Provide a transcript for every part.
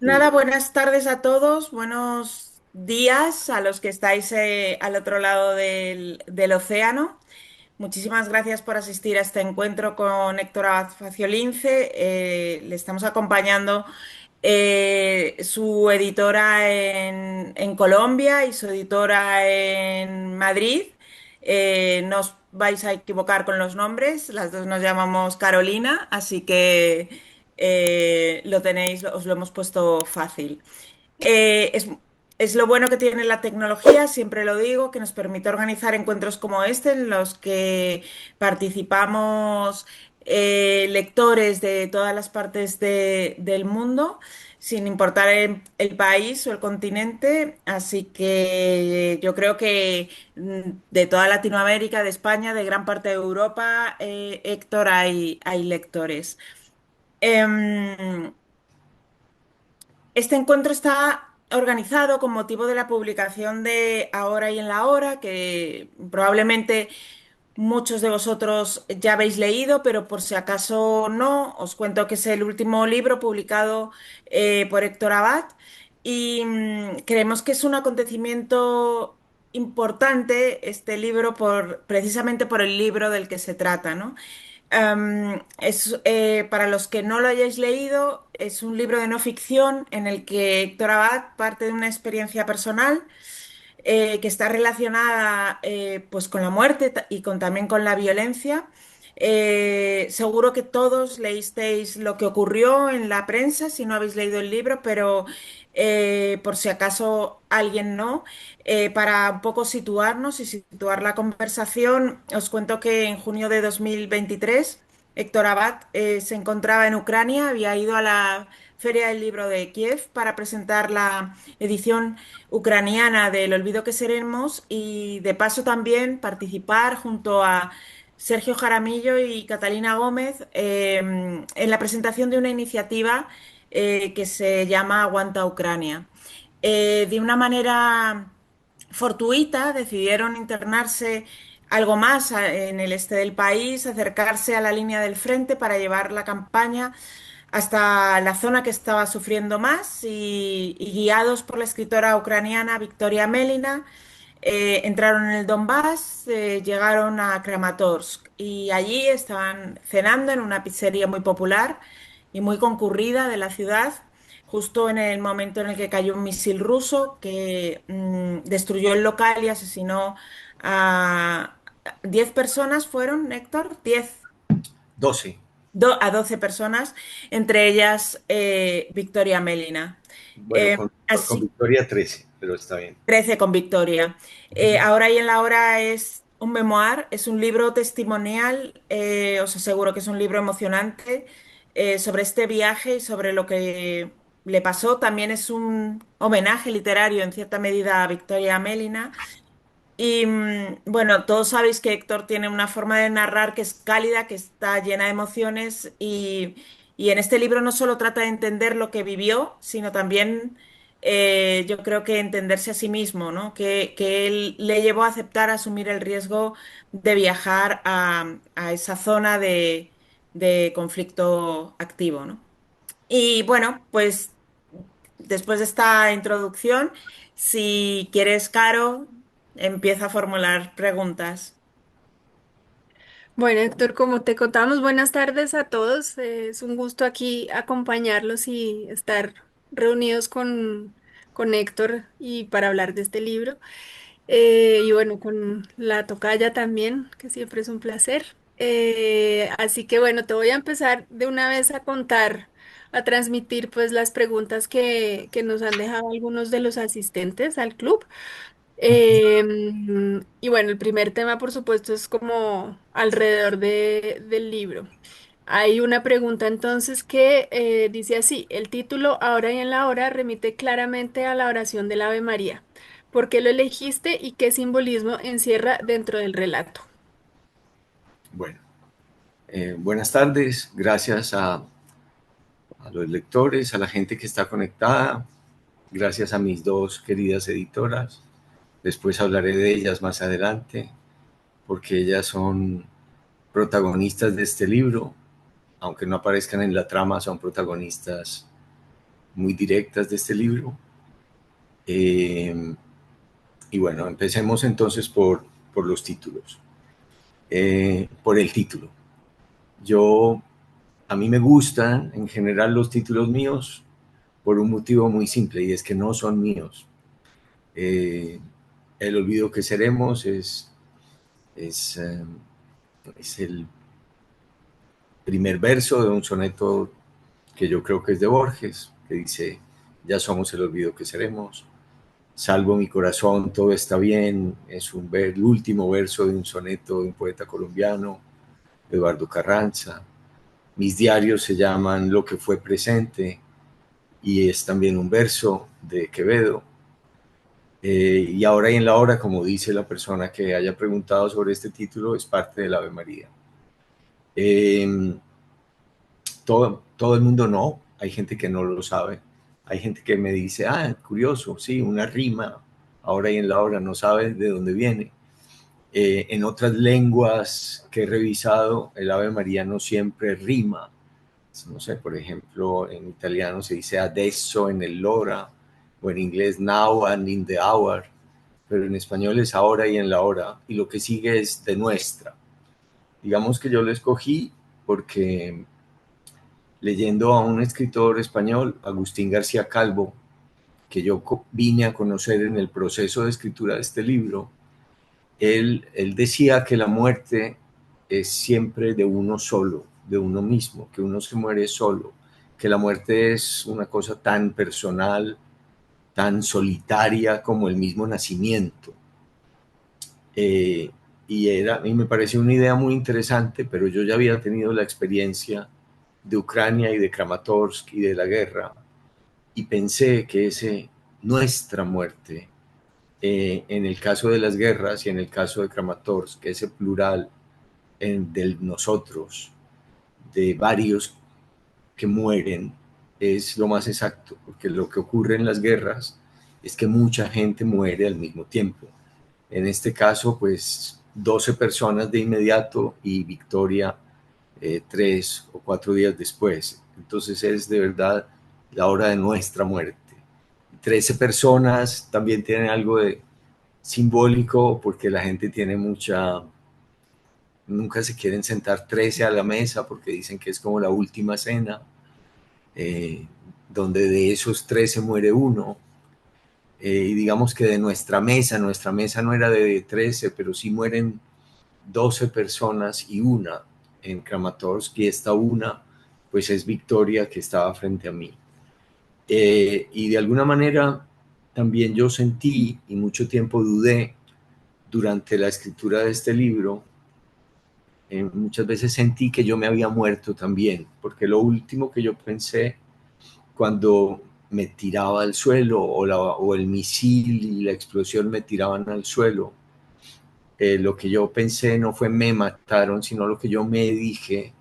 Sí, Nada, buenas tardes a todos, buenos días a los que estáis al otro lado del océano. Muchísimas gracias por asistir a este encuentro con Héctor Abad Faciolince. Le estamos acompañando su editora en Colombia y su editora en Madrid. No os vais a equivocar con los nombres, las dos nos llamamos Carolina, así que lo tenéis, os lo hemos puesto fácil. Eh, es, es lo bueno que tiene la tecnología, siempre lo digo, que nos permite organizar encuentros como este en los que participamos lectores de todas las partes del mundo, sin importar el país o el continente. Así que yo creo que de toda Latinoamérica, de España, de gran parte de Europa, Héctor, hay lectores. Em, este encuentro está organizado con motivo de la publicación de Ahora y en la Hora, que probablemente muchos de vosotros ya habéis leído, pero por si acaso no, os cuento que es el último libro publicado por Héctor Abad y creemos que es un acontecimiento importante este libro precisamente por el libro del que se trata, ¿no? Para los que no lo hayáis leído, es un libro de no ficción en el que Héctor Abad parte de una experiencia personal que está relacionada pues con la muerte también con la violencia. Seguro que todos leísteis lo que ocurrió en la prensa si no habéis leído el libro, pero por si acaso alguien no, para un poco situarnos y situar la conversación, os cuento que en junio de 2023 Héctor Abad se encontraba en Ucrania, había ido a la Feria del Libro de Kiev para presentar la edición ucraniana del Olvido que seremos y de paso también participar junto a Sergio Jaramillo y Catalina Gómez en la presentación de una iniciativa que se llama Aguanta Ucrania. De una manera fortuita decidieron internarse algo más en el este del país, acercarse a la línea del frente para llevar la campaña hasta la zona que estaba sufriendo más y guiados por la escritora ucraniana Victoria Melina, entraron en el Donbass, llegaron a Kramatorsk y allí estaban cenando en una pizzería muy popular y muy concurrida de la ciudad, justo en el momento en el que cayó un misil ruso que destruyó el local y asesinó a 10 personas, ¿fueron, Héctor? 10 12. a 12 personas, entre ellas Victoria Melina. Bueno, con Así, Victoria 13, pero está bien. 13 con Victoria. Ahora y en la hora es un memoir, es un libro testimonial, os aseguro que es un libro emocionante sobre este viaje y sobre lo que le pasó. También es un homenaje literario en cierta medida a Victoria Melina. Y bueno, todos sabéis que Héctor tiene una forma de narrar que es cálida, que está llena de emociones y en este libro no solo trata de entender lo que vivió, sino también yo creo que entenderse a sí mismo, ¿no? Que él le llevó a aceptar, a asumir el riesgo de viajar a esa zona de conflicto activo, ¿no? Y bueno, pues después de esta introducción, si quieres, Caro, empieza a formular preguntas. Bueno, Héctor, como te contamos, buenas tardes a todos. Es un gusto aquí acompañarlos y estar reunidos con Héctor y para hablar de este libro. Y bueno, con la tocaya también, que siempre es un placer. Así que bueno, te voy a empezar de una vez a contar, a transmitir pues las preguntas que nos han dejado algunos de los asistentes al club. Y bueno, el primer tema, por supuesto, es como alrededor del libro. Hay una pregunta entonces que dice así, el título Ahora y en la hora remite claramente a la oración del Ave María. ¿Por qué lo elegiste y qué simbolismo encierra dentro del relato? Bueno, buenas tardes. Gracias a los lectores, a la gente que está conectada. Gracias a mis dos queridas editoras. Después hablaré de ellas más adelante, porque ellas son protagonistas de este libro. Aunque no aparezcan en la trama, son protagonistas muy directas de este libro. Y bueno, empecemos entonces por los títulos. Por el título. A mí me gustan en general los títulos míos por un motivo muy simple, y es que no son míos. El olvido que seremos es el primer verso de un soneto que yo creo que es de Borges, que dice: ya somos el olvido que seremos, salvo mi corazón, todo está bien. Es el último verso de un soneto de un poeta colombiano, Eduardo Carranza. Mis diarios se llaman Lo que fue presente, y es también un verso de Quevedo. Y ahora y en la hora, como dice la persona que haya preguntado sobre este título, es parte del Ave María. Todo el mundo no, hay gente que no lo sabe, hay gente que me dice: curioso, sí, una rima, ahora y en la hora, no sabe de dónde viene. En otras lenguas que he revisado, el Ave María no siempre rima. No sé, por ejemplo, en italiano se dice adesso en el l'ora, o en inglés now and in the hour, pero en español es ahora y en la hora, y lo que sigue es de nuestra. Digamos que yo lo escogí porque, leyendo a un escritor español, Agustín García Calvo, que yo vine a conocer en el proceso de escritura de este libro, él decía que la muerte es siempre de uno solo, de uno mismo, que uno se muere solo, que la muerte es una cosa tan personal, tan solitaria como el mismo nacimiento. Y me pareció una idea muy interesante, pero yo ya había tenido la experiencia de Ucrania y de Kramatorsk y de la guerra, y pensé que nuestra muerte, en el caso de las guerras y en el caso de Kramatorsk, que ese plural del nosotros, de varios que mueren, es lo más exacto, porque lo que ocurre en las guerras es que mucha gente muere al mismo tiempo. En este caso, pues 12 personas de inmediato, y Victoria 3 o 4 días después. Entonces es de verdad la hora de nuestra muerte. 13 personas también tienen algo de simbólico, porque la gente tiene nunca se quieren sentar 13 a la mesa, porque dicen que es como la última cena, donde de esos 13 muere uno. Y digamos que de nuestra mesa no era de 13, pero sí mueren 12 personas, y una en Kramatorsk, y esta una pues es Victoria, que estaba frente a mí. Y de alguna manera también yo sentí, y mucho tiempo dudé durante la escritura de este libro, muchas veces sentí que yo me había muerto también, porque lo último que yo pensé cuando me tiraba al suelo, o el misil y la explosión me tiraban al suelo, lo que yo pensé no fue me mataron, sino lo que yo me dije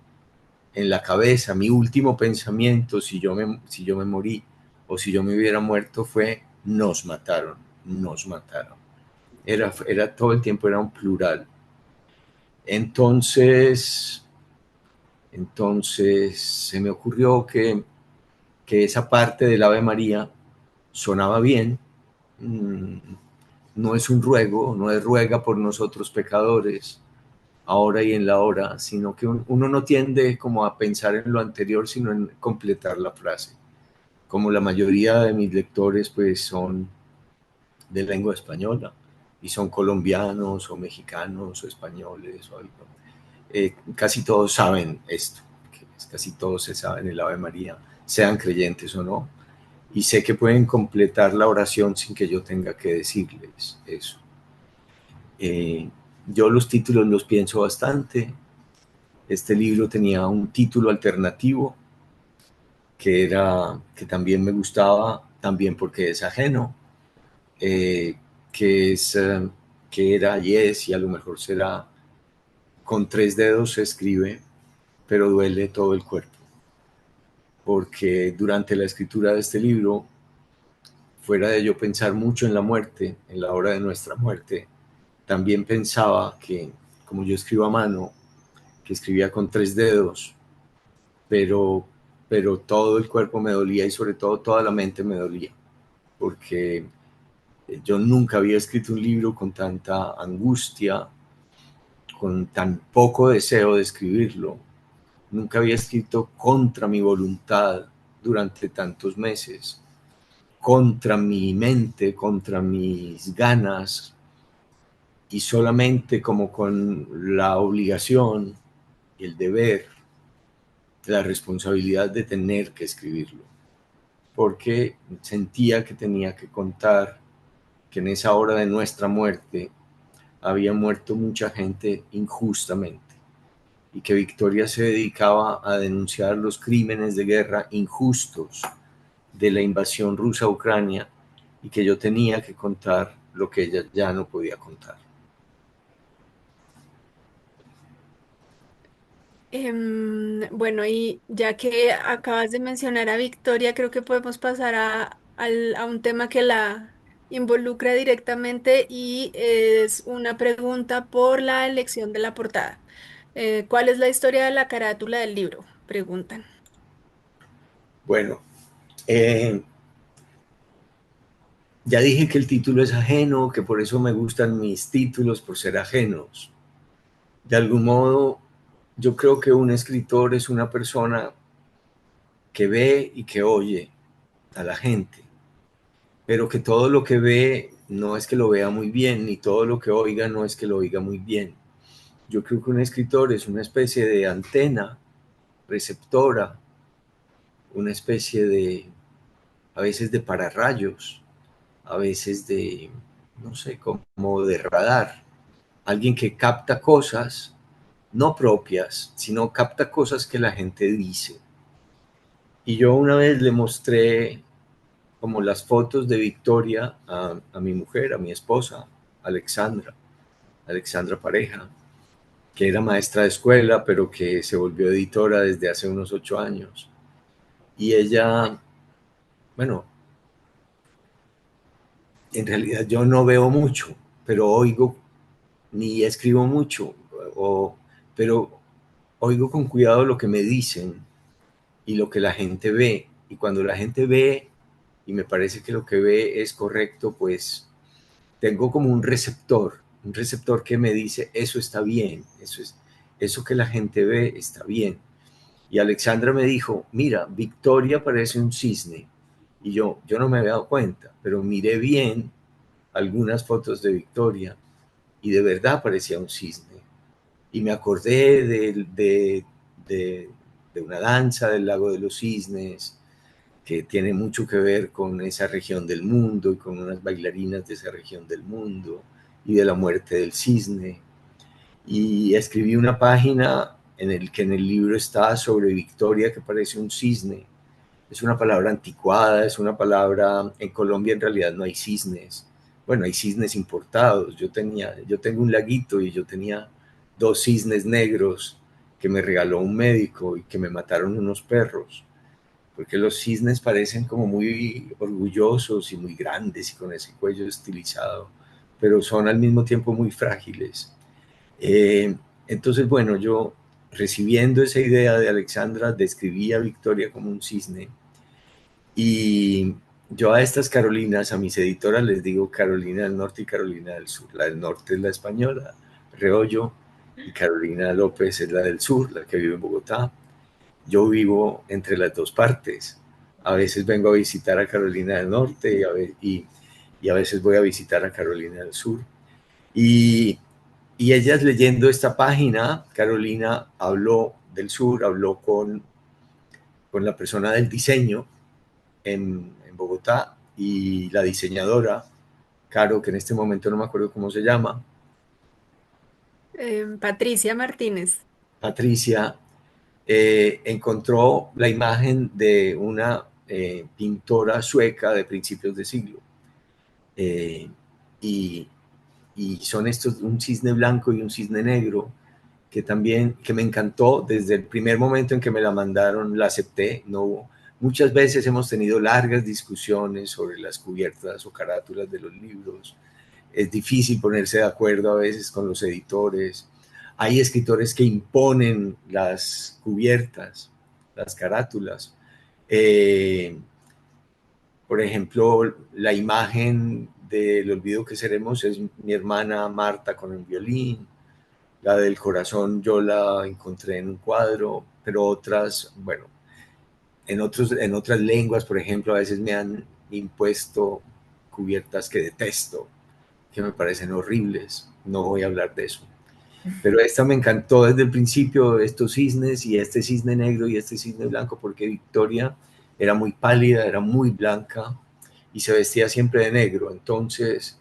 en la cabeza. Mi último pensamiento, si yo me morí o si yo me hubiera muerto, fue nos mataron, nos mataron. Era todo el tiempo, era un plural. Entonces se me ocurrió que esa parte del Ave María sonaba bien. No es un ruego, no es ruega por nosotros pecadores, ahora y en la hora, sino que uno no tiende como a pensar en lo anterior, sino en completar la frase. Como la mayoría de mis lectores pues son de lengua española, y son colombianos o mexicanos o españoles o algo, casi todos saben esto, casi todos se saben el Ave María, sean creyentes o no, y sé que pueden completar la oración sin que yo tenga que decirles eso. Yo los títulos los pienso bastante. Este libro tenía un título alternativo que también me gustaba, también porque es ajeno, que era y es, y a lo mejor será: con 3 dedos se escribe, pero duele todo el cuerpo. Porque durante la escritura de este libro, fuera de yo pensar mucho en la muerte, en la hora de nuestra muerte, también pensaba que, como yo escribo a mano, que escribía con 3 dedos, pero pero todo el cuerpo me dolía y sobre todo toda la mente me dolía, porque yo nunca había escrito un libro con tanta angustia, con tan poco deseo de escribirlo. Nunca había escrito contra mi voluntad durante tantos meses, contra mi mente, contra mis ganas, y solamente como con la obligación, el deber, la responsabilidad de tener que escribirlo, porque sentía que tenía que contar que en esa hora de nuestra muerte había muerto mucha gente injustamente y que Victoria se dedicaba a denunciar los crímenes de guerra injustos de la invasión rusa a Ucrania y que yo tenía que contar lo que ella ya no podía contar. Bueno, y ya que acabas de mencionar a Victoria, creo que podemos pasar a un tema que la involucra directamente y es una pregunta por la elección de la portada. ¿Cuál es la historia de la carátula del libro? Preguntan. Bueno, ya dije que el título es ajeno, que por eso me gustan mis títulos, por ser ajenos. De algún modo, yo creo que un escritor es una persona que ve y que oye a la gente, pero que todo lo que ve no es que lo vea muy bien, ni todo lo que oiga no es que lo oiga muy bien. Yo creo que un escritor es una especie de antena receptora, una especie de, a veces de pararrayos, a veces de, no sé, como de radar. Alguien que capta cosas no propias, sino capta cosas que la gente dice. Y yo una vez le mostré como las fotos de Victoria a mi mujer, a mi esposa, Alexandra, Alexandra Pareja, que era maestra de escuela, pero que se volvió editora desde hace unos 8 años. Y ella, bueno, en realidad yo no veo mucho, pero oigo, ni escribo mucho, pero oigo con cuidado lo que me dicen y lo que la gente ve. Y cuando la gente ve y me parece que lo que ve es correcto, pues tengo como un receptor que me dice, eso está bien, eso que la gente ve está bien. Y Alexandra me dijo, mira, Victoria parece un cisne. Y yo no me había dado cuenta, pero miré bien algunas fotos de Victoria y de verdad parecía un cisne. Y me acordé de una danza del lago de los cisnes, que tiene mucho que ver con esa región del mundo y con unas bailarinas de esa región del mundo y de la muerte del cisne. Y escribí una página en el que en el libro está sobre Victoria, que parece un cisne. Es una palabra anticuada, es una palabra, en Colombia en realidad no hay cisnes. Bueno, hay cisnes importados. Yo tengo un laguito y yo tenía 2 cisnes negros que me regaló un médico y que me mataron unos perros, porque los cisnes parecen como muy orgullosos y muy grandes y con ese cuello estilizado, pero son al mismo tiempo muy frágiles. Eh, entonces, bueno, yo recibiendo esa idea de Alexandra, describí a Victoria como un cisne y yo a estas Carolinas, a mis editoras les digo Carolina del Norte y Carolina del Sur. La del Norte es la española, Reollo, y Carolina López es la del Sur, la que vive en Bogotá. Yo vivo entre las dos partes. A veces vengo a visitar a Carolina del Norte y a veces voy a visitar a Carolina del Sur. Y, y ellas leyendo esta página, Carolina habló del sur, habló con la persona del diseño en Bogotá y la diseñadora, Caro, que en este momento no me acuerdo cómo se llama, Patricia Martínez. Patricia, encontró la imagen de una pintora sueca de principios de siglo. Eh, y, y, son estos, un cisne blanco y un cisne negro, que también, que me encantó desde el primer momento en que me la mandaron, la acepté. No, muchas veces hemos tenido largas discusiones sobre las cubiertas o carátulas de los libros. Es difícil ponerse de acuerdo a veces con los editores. Hay escritores que imponen las cubiertas, las carátulas. Eh, por ejemplo, la imagen del olvido que seremos es mi hermana Marta con el violín. La del corazón yo la encontré en un cuadro, pero otras, bueno, en otras lenguas, por ejemplo, a veces me han impuesto cubiertas que detesto, que me parecen horribles. No voy a hablar de eso. Pero esta me encantó desde el principio, estos cisnes y este cisne negro y este cisne blanco, porque Victoria era muy pálida, era muy blanca y se vestía siempre de negro. Entonces,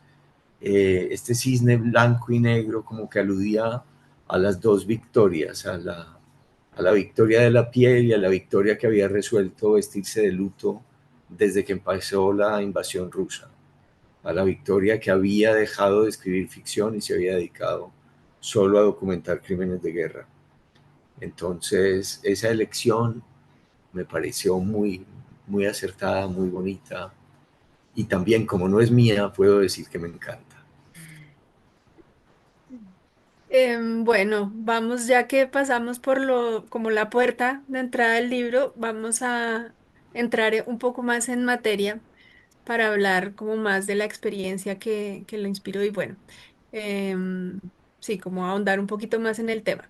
este cisne blanco y negro como que aludía a las dos victorias, a la victoria de la piel y a la victoria que había resuelto vestirse de luto desde que empezó la invasión rusa, a la victoria que había dejado de escribir ficción y se había dedicado solo a documentar crímenes de guerra. Entonces, esa elección me pareció muy acertada, muy bonita, y también, como no es mía, puedo decir que me encanta. Bueno, vamos, ya que pasamos por como la puerta de entrada del libro, vamos a entrar un poco más en materia para hablar como más de la experiencia que lo inspiró y bueno, em, sí, como ahondar un poquito más en el tema.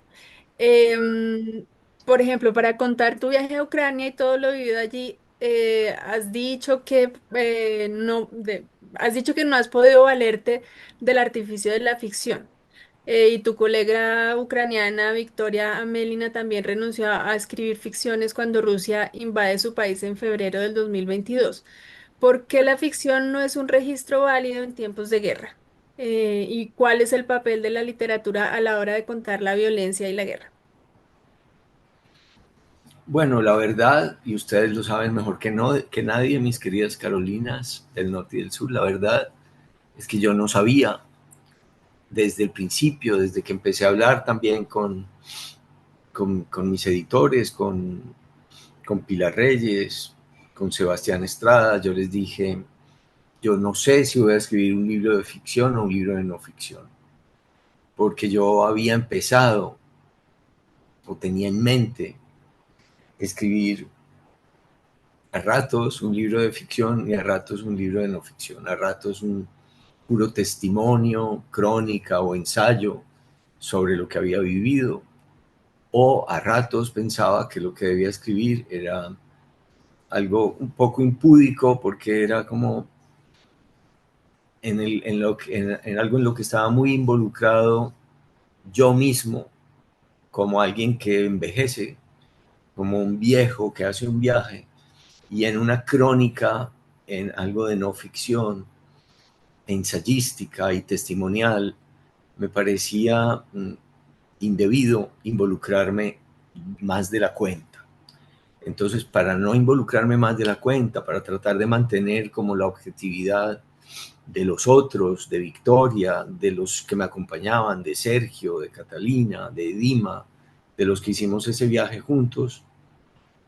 Em, por ejemplo, para contar tu viaje a Ucrania y todo lo vivido allí, has dicho que has dicho que no has podido valerte del artificio de la ficción. Y tu colega ucraniana Victoria Amelina también renunció a escribir ficciones cuando Rusia invade su país en febrero del 2022. ¿Por qué la ficción no es un registro válido en tiempos de guerra? ¿Y cuál es el papel de la literatura a la hora de contar la violencia y la guerra? Bueno, la verdad, y ustedes lo saben mejor que, no, que nadie, mis queridas Carolinas del Norte y del Sur, la verdad es que yo no sabía desde el principio, desde que empecé a hablar también con mis editores, con Pilar Reyes, con Sebastián Estrada, yo les dije, yo no sé si voy a escribir un libro de ficción o un libro de no ficción, porque yo había empezado o tenía en mente escribir a ratos un libro de ficción y a ratos un libro de no ficción, a ratos un puro testimonio, crónica o ensayo sobre lo que había vivido, o a ratos pensaba que lo que debía escribir era algo un poco impúdico porque era como en algo en lo que estaba muy involucrado yo mismo, como alguien que envejece, como un viejo que hace un viaje, y en una crónica, en algo de no ficción, ensayística y testimonial, me parecía indebido involucrarme más de la cuenta. Entonces, para no involucrarme más de la cuenta, para tratar de mantener como la objetividad de los otros, de Victoria, de los que me acompañaban, de Sergio, de Catalina, de Dima, de los que hicimos ese viaje juntos,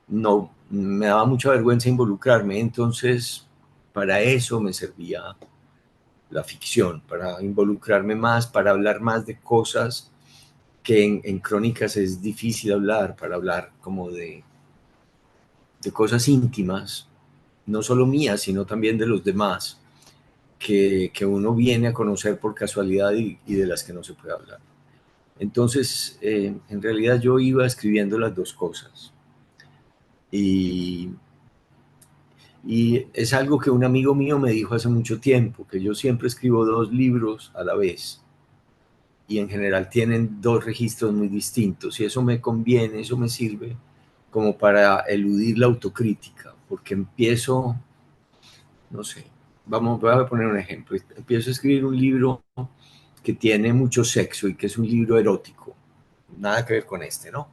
no me daba mucha vergüenza involucrarme. Entonces, para eso me servía la ficción, para involucrarme más, para hablar más de cosas que en crónicas es difícil hablar, para hablar como de cosas íntimas, no solo mías, sino también de los demás, que uno viene a conocer por casualidad y de las que no se puede hablar. Entonces, en realidad yo iba escribiendo las dos cosas. Y, y es algo que un amigo mío me dijo hace mucho tiempo, que yo siempre escribo dos libros a la vez y en general tienen dos registros muy distintos y eso me conviene, eso me sirve como para eludir la autocrítica, porque empiezo, no sé, voy a poner un ejemplo, empiezo a escribir un libro que tiene mucho sexo y que es un libro erótico, nada que ver con este, ¿no?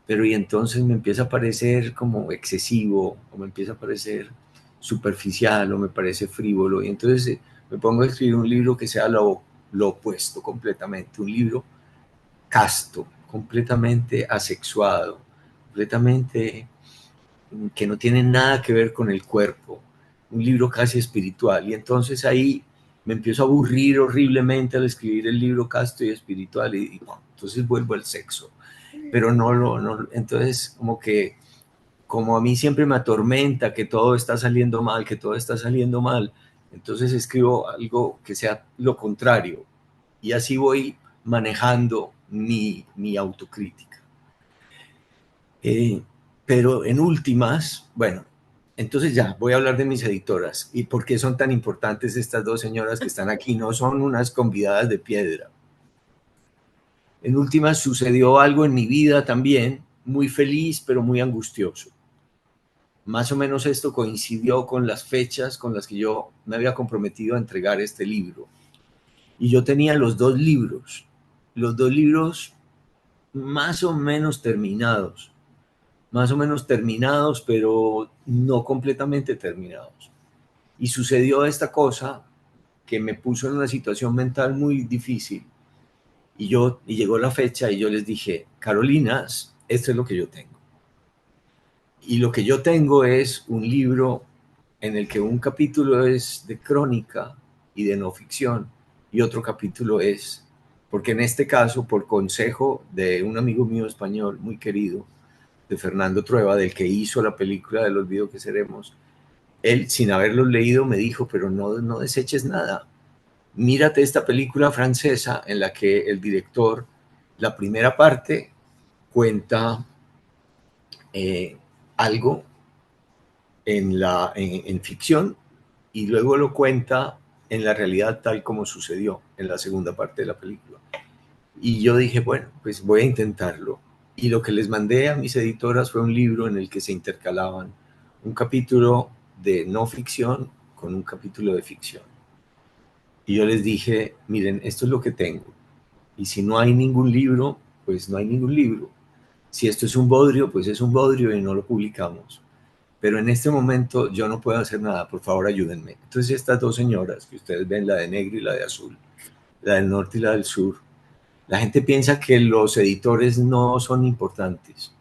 Pero y entonces me empieza a parecer como excesivo, o me empieza a parecer superficial, o me parece frívolo, y entonces me pongo a escribir un libro que sea lo opuesto completamente, un libro casto, completamente asexuado, completamente que no tiene nada que ver con el cuerpo, un libro casi espiritual. Y entonces ahí me empiezo a aburrir horriblemente al escribir el libro casto y espiritual y bueno, entonces vuelvo al sexo. Pero no, entonces como que como a mí siempre me atormenta que todo está saliendo mal, que todo está saliendo mal, entonces escribo algo que sea lo contrario. Y así voy manejando mi autocrítica. Pero en últimas, bueno, entonces ya voy a hablar de mis editoras y por qué son tan importantes estas dos señoras que están aquí. No son unas convidadas de piedra. En últimas sucedió algo en mi vida también, muy feliz pero muy angustioso. Más o menos esto coincidió con las fechas con las que yo me había comprometido a entregar este libro. Y yo tenía los dos libros más o menos terminados, pero no completamente terminados. Y sucedió esta cosa que me puso en una situación mental muy difícil. Y llegó la fecha y yo les dije, Carolinas, esto es lo que yo tengo. Y lo que yo tengo es un libro en el que un capítulo es de crónica y de no ficción y otro capítulo es, porque en este caso, por consejo de un amigo mío español muy querido, de Fernando Trueba, del que hizo la película del olvido que seremos, él, sin haberlo leído, me dijo, pero no deseches nada. Mírate esta película francesa en la que el director, la primera parte, cuenta algo en ficción y luego lo cuenta en la realidad tal como sucedió en la segunda parte de la película. Y yo dije, bueno, pues voy a intentarlo. Y lo que les mandé a mis editoras fue un libro en el que se intercalaban un capítulo de no ficción con un capítulo de ficción. Y yo les dije, miren, esto es lo que tengo. Y si no hay ningún libro, pues no hay ningún libro. Si esto es un bodrio, pues es un bodrio y no lo publicamos. Pero en este momento yo no puedo hacer nada, por favor ayúdenme. Entonces estas dos señoras que ustedes ven, la de negro y la de azul, la del norte y la del sur, la gente piensa que los editores no son importantes,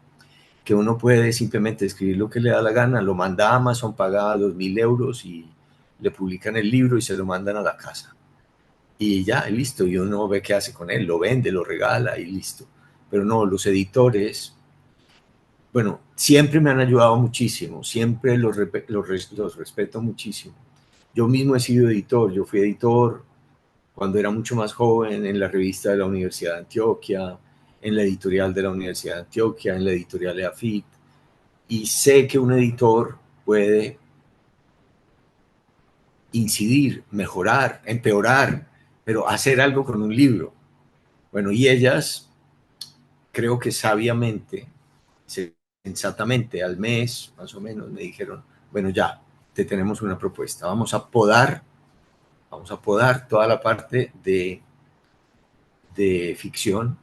que uno puede simplemente escribir lo que le da la gana, lo manda a Amazon, paga 2.000 euros y le publican el libro y se lo mandan a la casa. Y ya, listo, y uno ve qué hace con él, lo vende, lo regala y listo. Pero no, los editores, bueno, siempre me han ayudado muchísimo, siempre los respeto muchísimo. Yo mismo he sido editor, yo fui editor cuando era mucho más joven en la revista de la Universidad de Antioquia, en la editorial de la Universidad de Antioquia, en la editorial de AFIT, y sé que un editor puede incidir, mejorar, empeorar, pero hacer algo con un libro. Bueno, y ellas, creo que sabiamente, sensatamente, al mes, más o menos, me dijeron, bueno, ya, te tenemos una propuesta, vamos a podar toda la parte de ficción.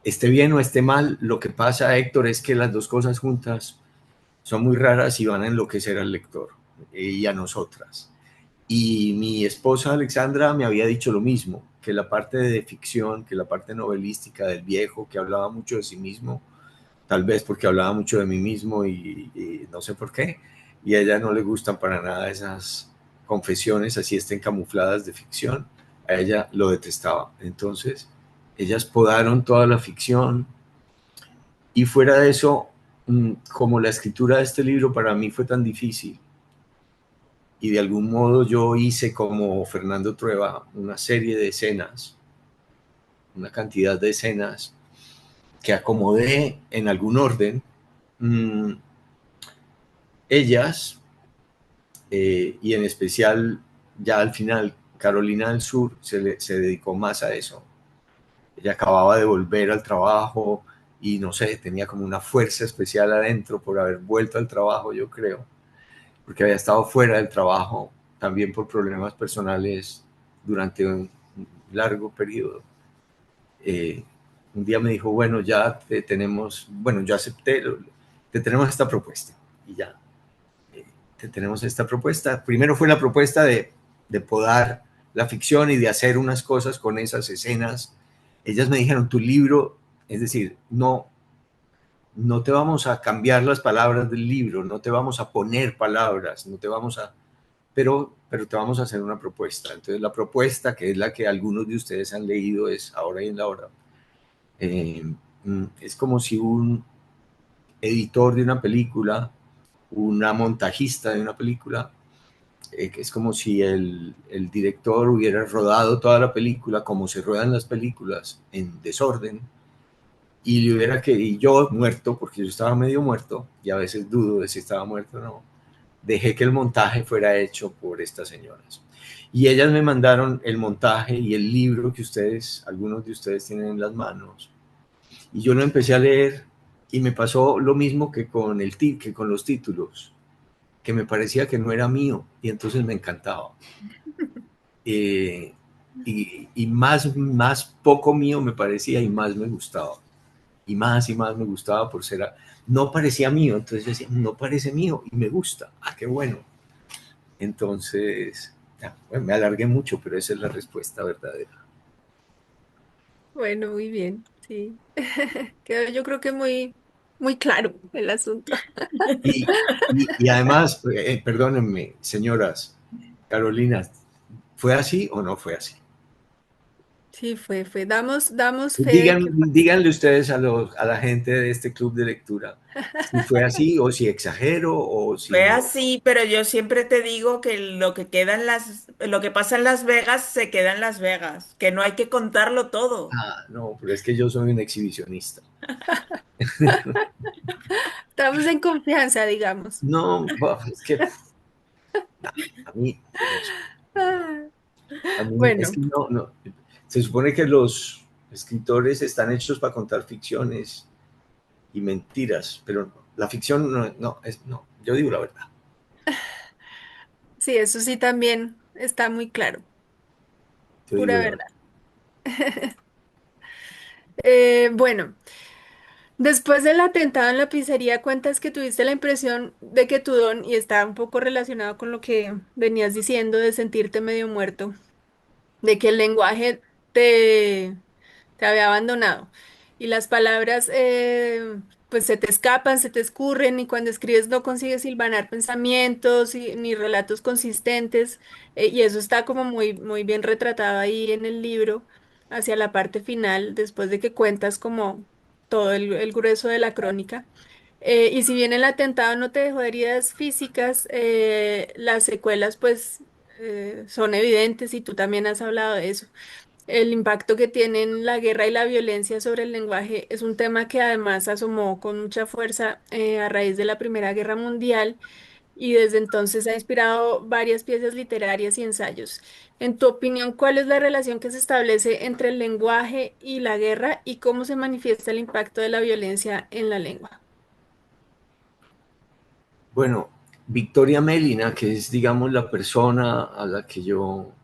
Esté bien o esté mal, lo que pasa, Héctor, es que las dos cosas juntas son muy raras y van a enloquecer al lector y a nosotras. Y mi esposa Alexandra me había dicho lo mismo, que la parte de ficción, que la parte novelística del viejo, que hablaba mucho de sí mismo, tal vez porque hablaba mucho de mí mismo y no sé por qué, y a ella no le gustan para nada esas confesiones, así estén camufladas de ficción, a ella lo detestaba. Entonces, ellas podaron toda la ficción y fuera de eso, como la escritura de este libro para mí fue tan difícil y de algún modo yo hice como Fernando Trueba una serie de escenas, una cantidad de escenas que acomodé en algún orden, ellas, y en especial ya al final Carolina del Sur se dedicó más a eso. Ella acababa de volver al trabajo y no sé, tenía como una fuerza especial adentro por haber vuelto al trabajo, yo creo, porque había estado fuera del trabajo también por problemas personales durante un largo periodo. Un día me dijo, bueno, ya te tenemos, bueno, yo acepté, te tenemos esta propuesta y ya, te tenemos esta propuesta. Primero fue la propuesta de podar la ficción y de hacer unas cosas con esas escenas. Ellas me dijeron, tu libro, es decir, no te vamos a cambiar las palabras del libro, no te vamos a poner palabras, no te vamos a, pero te vamos a hacer una propuesta. Entonces la propuesta, que es la que algunos de ustedes han leído, es Ahora y en la hora. Es como si editor de una película, una montajista de una película, que es como si el director hubiera rodado toda la película como se ruedan las películas en desorden, y le hubiera que, y yo muerto, porque yo estaba medio muerto, y a veces dudo de si estaba muerto o no, dejé que el montaje fuera hecho por estas señoras. Y ellas me mandaron el montaje y el libro que ustedes, algunos de ustedes tienen en las manos. Y yo lo empecé a leer y me pasó lo mismo que con, que con los títulos, que me parecía que no era mío y entonces me encantaba. Y más poco mío me parecía y más me gustaba. Y más me gustaba por ser, no parecía mío, entonces yo decía, no parece mío y me gusta, qué bueno. Entonces, ya, bueno, me alargué mucho, pero esa es la respuesta verdadera. Bueno, muy bien, sí. Quedó yo creo que muy, muy claro el asunto. Y, y además, perdónenme, señoras, Carolina, ¿fue así o no fue así? Sí, fue. Damos fe de Digan, que fue así. díganle ustedes a la gente de este club de lectura si fue así o si exagero o si Fue no. así, pero yo siempre te digo que lo que queda lo que pasa en Las Vegas se queda en Las Vegas, que no hay que contarlo todo. No, pero es que yo soy un exhibicionista. Estamos en confianza, digamos. No, es que a mí, no sé, Ah, a mí es bueno, que no. Se supone que los escritores están hechos para contar ficciones y mentiras, pero la ficción no, yo digo la verdad. sí, eso sí también está muy claro. Yo digo Pura la verdad. verdad. Bueno, después del atentado en la pizzería, cuentas que tuviste la impresión de que tu don, y está un poco relacionado con lo que venías diciendo de sentirte medio muerto, de que el lenguaje te, te había abandonado y las palabras pues se te escapan, se te escurren y cuando escribes no consigues hilvanar pensamientos ni relatos consistentes, y eso está como muy, muy bien retratado ahí en el libro hacia la parte final después de que cuentas como todo el grueso de la crónica. Y si bien el atentado no te dejó heridas físicas, las secuelas pues son evidentes y tú también has hablado de eso. El impacto que tienen la guerra y la violencia sobre el lenguaje es un tema que además asomó con mucha fuerza a raíz de la Primera Guerra Mundial y desde entonces ha inspirado varias piezas literarias y ensayos. En tu opinión, ¿cuál es la relación que se establece entre el lenguaje y la guerra y cómo se manifiesta el impacto de la violencia en la lengua? Bueno, Victoria Melina, que es, digamos, la persona a la que yo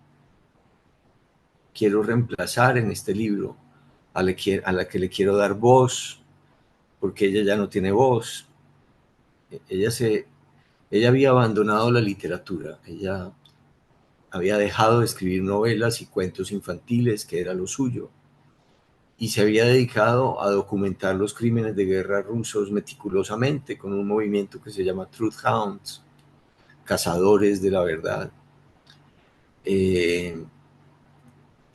quiero reemplazar en este libro, a la que le quiero dar voz, porque ella ya no tiene voz. Ella, se, ella había abandonado la literatura, ella había dejado de escribir novelas y cuentos infantiles, que era lo suyo, y se había dedicado a documentar los crímenes de guerra rusos meticulosamente con un movimiento que se llama Truth Hounds, cazadores de la verdad. Eh,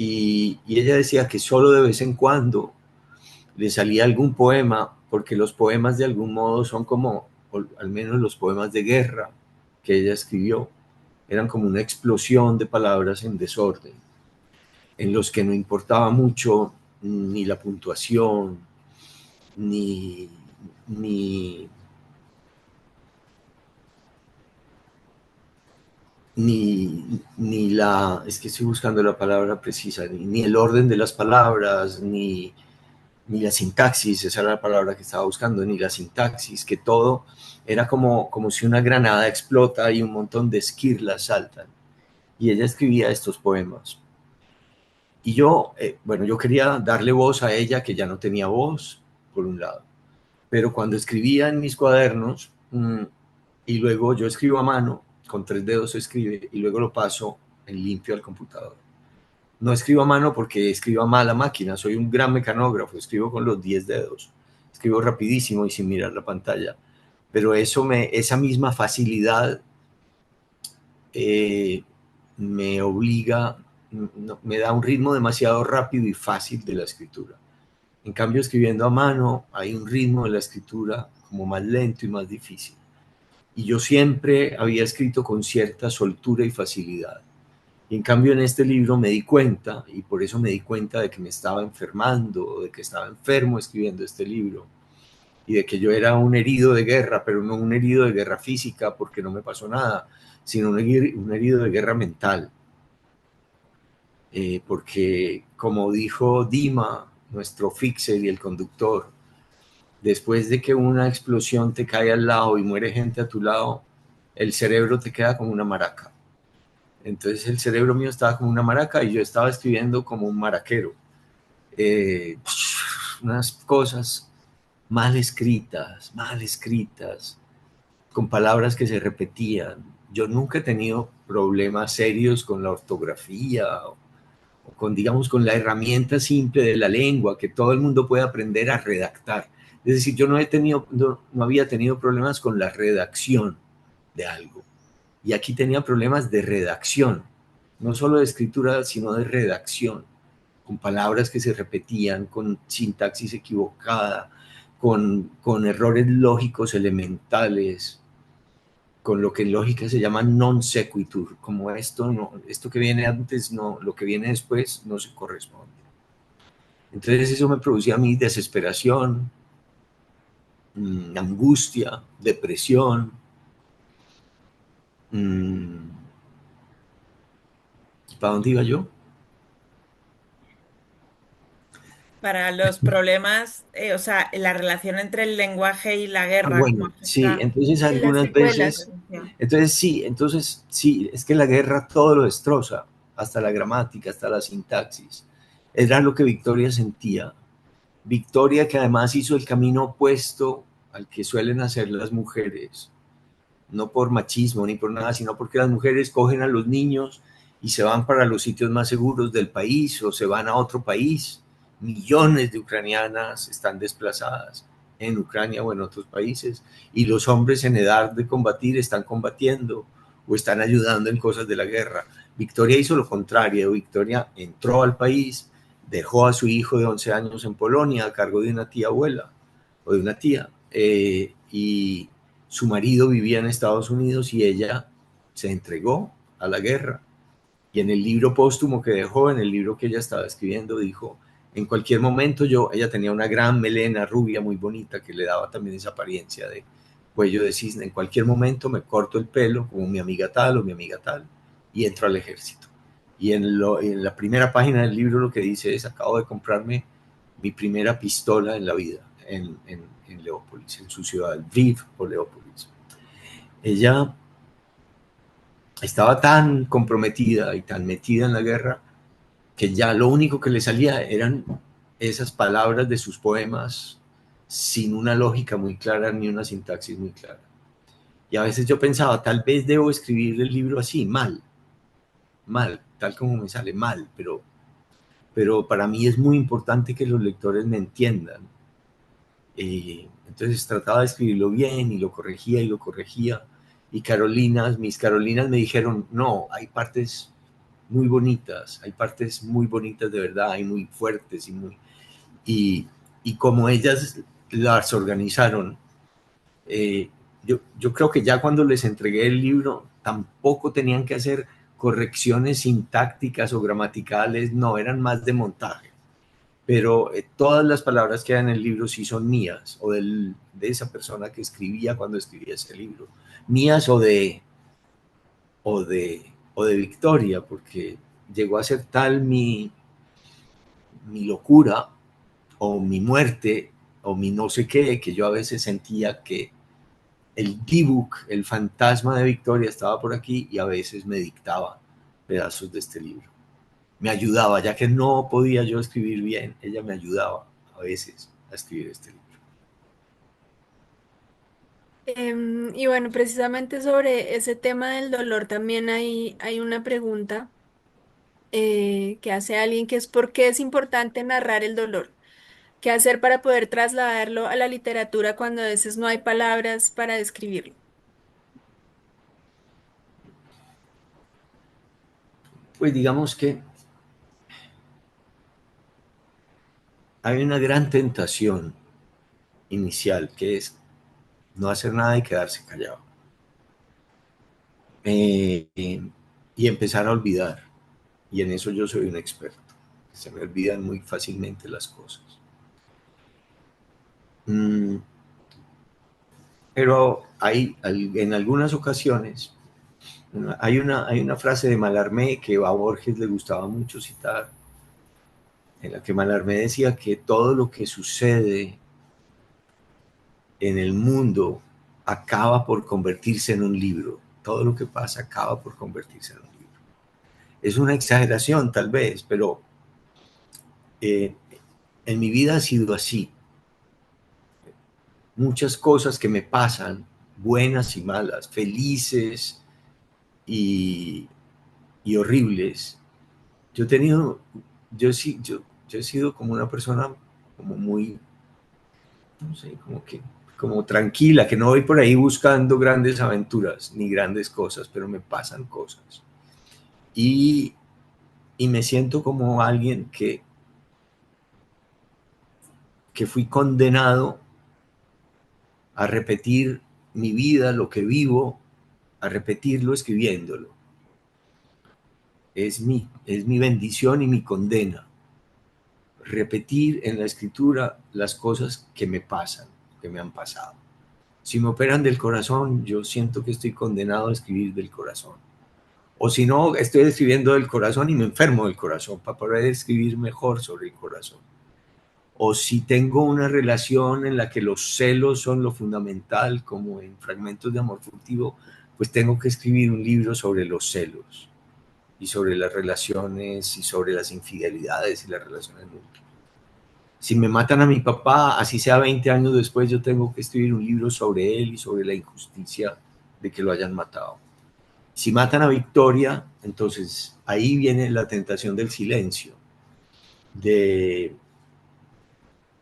y ella decía que solo de vez en cuando le salía algún poema, porque los poemas de algún modo son como, o al menos los poemas de guerra que ella escribió, eran como una explosión de palabras en desorden, en los que no importaba mucho ni la puntuación, ni, ni, ni la, es que estoy buscando la palabra precisa, ni el orden de las palabras, ni la sintaxis, esa era la palabra que estaba buscando, ni la sintaxis, que todo era como si una granada explota y un montón de esquirlas saltan. Y ella escribía estos poemas. Y yo, bueno, yo quería darle voz a ella, que ya no tenía voz, por un lado. Pero cuando escribía en mis cuadernos, y luego yo escribo a mano, con 3 dedos se escribe, y luego lo paso en limpio al computador. No escribo a mano porque escribo a mala máquina, soy un gran mecanógrafo, escribo con los 10 dedos, escribo rapidísimo y sin mirar la pantalla. Pero esa misma facilidad eh, me obliga, me da un ritmo demasiado rápido y fácil de la escritura. En cambio, escribiendo a mano hay un ritmo de la escritura como más lento y más difícil. Y yo siempre había escrito con cierta soltura y facilidad. Y en cambio en este libro me di cuenta, y por eso me di cuenta de que me estaba enfermando, de que estaba enfermo escribiendo este libro, y de que yo era un herido de guerra, pero no un herido de guerra física porque no me pasó nada, sino un herido de guerra mental. Porque como dijo Dima, nuestro fixer y el conductor, después de que una explosión te cae al lado y muere gente a tu lado, el cerebro te queda como una maraca. Entonces el cerebro mío estaba como una maraca y yo estaba escribiendo como un maraquero. Unas cosas mal escritas, con palabras que se repetían. Yo nunca he tenido problemas serios con la ortografía o con, digamos, con la herramienta simple de la lengua, que todo el mundo puede aprender a redactar. Es decir, yo no había tenido problemas con la redacción de algo. Y aquí tenía problemas de redacción, no solo de escritura, sino de redacción, con palabras que se repetían, con sintaxis equivocada, con errores lógicos elementales, con lo que en lógica se llama non sequitur, como esto, no, esto que viene antes, no, lo que viene después no se corresponde. Entonces eso me producía a mí desesperación, angustia, depresión. ¿Para dónde iba yo? Para los problemas, o sea, la relación entre el lenguaje y la guerra, cómo Bueno, sí, afecta entonces Y las algunas la secuelas. veces, experiencia. entonces sí, es que la guerra todo lo destroza, hasta la gramática, hasta la sintaxis. Era lo que Victoria sentía. Victoria que además hizo el camino opuesto al que suelen hacer las mujeres, no por machismo ni por nada, sino porque las mujeres cogen a los niños y se van para los sitios más seguros del país o se van a otro país. Millones de ucranianas están desplazadas en Ucrania o en otros países y los hombres en edad de combatir están combatiendo o están ayudando en cosas de la guerra. Victoria hizo lo contrario. Victoria entró al país, dejó a su hijo de 11 años en Polonia a cargo de una tía abuela o de una tía, y su marido vivía en Estados Unidos y ella se entregó a la guerra. Y en el libro póstumo que dejó, en el libro que ella estaba escribiendo, dijo, en cualquier momento ella tenía una gran melena rubia muy bonita que le daba también esa apariencia de cuello de cisne, en cualquier momento me corto el pelo como mi amiga tal o mi amiga tal y entro al ejército. Y en la primera página del libro lo que dice es, acabo de comprarme mi primera pistola en la vida, en Leópolis, en su ciudad, Lviv o Leópolis. Ella estaba tan comprometida y tan metida en la guerra que ya lo único que le salía eran esas palabras de sus poemas sin una lógica muy clara ni una sintaxis muy clara. Y a veces yo pensaba, tal vez debo escribir el libro así, mal, tal como me sale mal, pero para mí es muy importante que los lectores me entiendan. Entonces trataba de escribirlo bien y lo corregía y lo corregía. Y mis Carolinas me dijeron, no, hay partes hay partes muy bonitas de verdad, hay muy fuertes y, y como ellas las organizaron, eh, yo creo que ya cuando les entregué el libro tampoco tenían que hacer correcciones sintácticas o gramaticales, no, eran más de montaje. Pero todas las palabras que hay en el libro sí son mías, o de esa persona que escribía cuando escribía ese libro, mías o de Victoria, porque llegó a ser tal mi locura o mi muerte o mi no sé qué, que yo a veces sentía que el D-Book, el fantasma de Victoria estaba por aquí y a veces me dictaba pedazos de este libro. Me ayudaba, ya que no podía yo escribir bien, ella me ayudaba a veces a escribir este libro. Y bueno, precisamente sobre ese tema del dolor también hay una pregunta que hace alguien que es ¿por qué es importante narrar el dolor? ¿Qué hacer para poder trasladarlo a la literatura cuando a veces no hay palabras para describirlo? Pues digamos que hay una gran tentación inicial, que es no hacer nada y quedarse callado. Y empezar a olvidar. Y en eso yo soy un experto. Se me olvidan muy fácilmente las cosas. Mm, pero en algunas ocasiones hay una frase de Mallarmé que a Borges le gustaba mucho citar, en la que Mallarmé decía que todo lo que sucede en el mundo acaba por convertirse en un libro. Todo lo que pasa acaba por convertirse en un libro. Es una exageración tal vez, pero eh, en mi vida ha sido así. Muchas cosas que me pasan, buenas y malas, felices y, y horribles. Yo he tenido, yo he sido como una persona como muy, no sé, como tranquila, que no voy por ahí buscando grandes aventuras ni grandes cosas, pero me pasan cosas. Y, y me siento como alguien que fui condenado a repetir mi vida, lo que vivo, a repetirlo escribiéndolo. Es mi bendición y mi condena. Repetir en la escritura las cosas que me pasan, que me han pasado. Si me operan del corazón, yo siento que estoy condenado a escribir del corazón. O si no, estoy escribiendo del corazón y me enfermo del corazón para poder escribir mejor sobre el corazón. O si tengo una relación en la que los celos son lo fundamental, como en Fragmentos de Amor Furtivo, pues tengo que escribir un libro sobre los celos y sobre las relaciones y sobre las infidelidades y las relaciones múltiples. Si me matan a mi papá, así sea 20 años después, yo tengo que escribir un libro sobre él y sobre la injusticia de que lo hayan matado. Si matan a Victoria, entonces ahí viene la tentación del silencio, de,